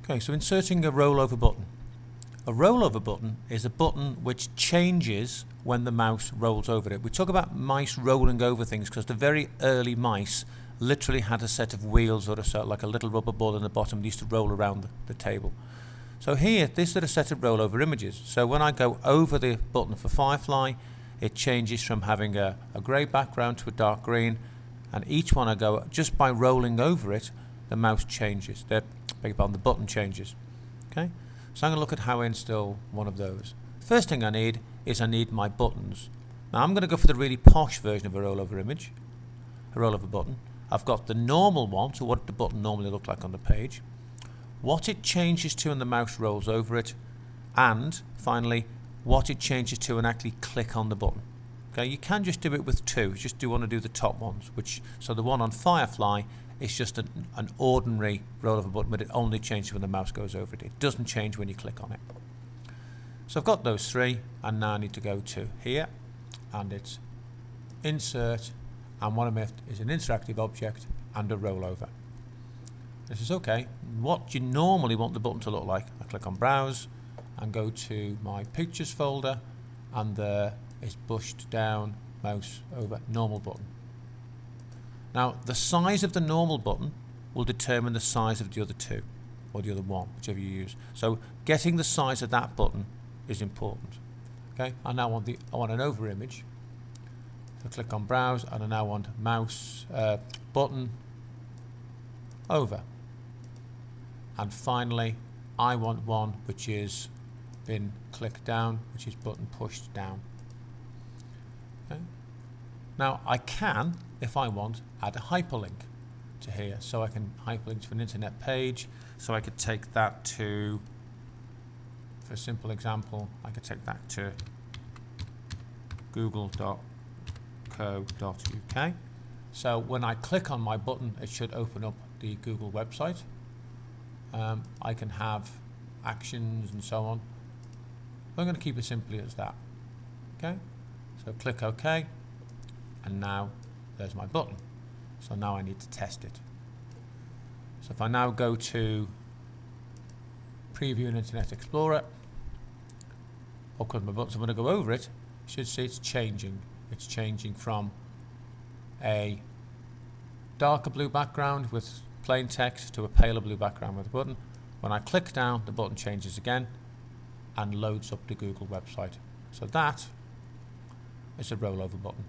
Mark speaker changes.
Speaker 1: Okay, so inserting a rollover button. A rollover button is a button which changes when the mouse rolls over it. We talk about mice rolling over things because the very early mice literally had a set of wheels or like a little rubber ball in the bottom that used to roll around the table. So here, this is a set of rollover images. So when I go over the button for Firefly, it changes from having a grey background to a dark green, and each one I go, just by rolling over it, the mouse changes. The button changes. Okay, so I'm going to look at how I install one of those. First thing I need is my buttons. Now I'm going to go for the really posh version of a rollover image, a rollover button. I've got the normal one, so what the button normally look like on the page, what it changes to when the mouse rolls over it, and finally what it changes to and actually click on the button. Okay, you can just do it with two. You just want to do the top ones, so the one on Firefly is just an ordinary rollover button, but it only changes when the mouse goes over it. It doesn't change when you click on it. So I've got those three, and now I need to go to here, and it's insert, and what I'm at is an interactive object and a rollover. This is okay. What do you normally want the button to look like? I click on browse and go to my pictures folder, and there is pushed down, mouse over, normal button. Now the size of the normal button will determine the size of the other two, or the other one, whichever you use. So getting the size of that button is important. Okay, I now want an over image. So click on browse, and I now want mouse button over. And finally, I want one which is been clicked down, which is button pushed down. Okay. Now I can, if I want, add a hyperlink to here, so I can hyperlink to an internet page. So I could take that to, for a simple example, I could take that to google.co.uk. So when I click on my button, it should open up the Google website. I can have actions and so on. I'm going to keep it simply as that. Okay, so click OK, and now there's my button. So now I need to test it. So if I now go to preview in Internet Explorer, or click my button, so when I go over it, you should see it's changing. It's changing from a darker blue background with plain text to a paler blue background with a button. When I click down, the button changes again and loads up the Google website. So that is a rollover button.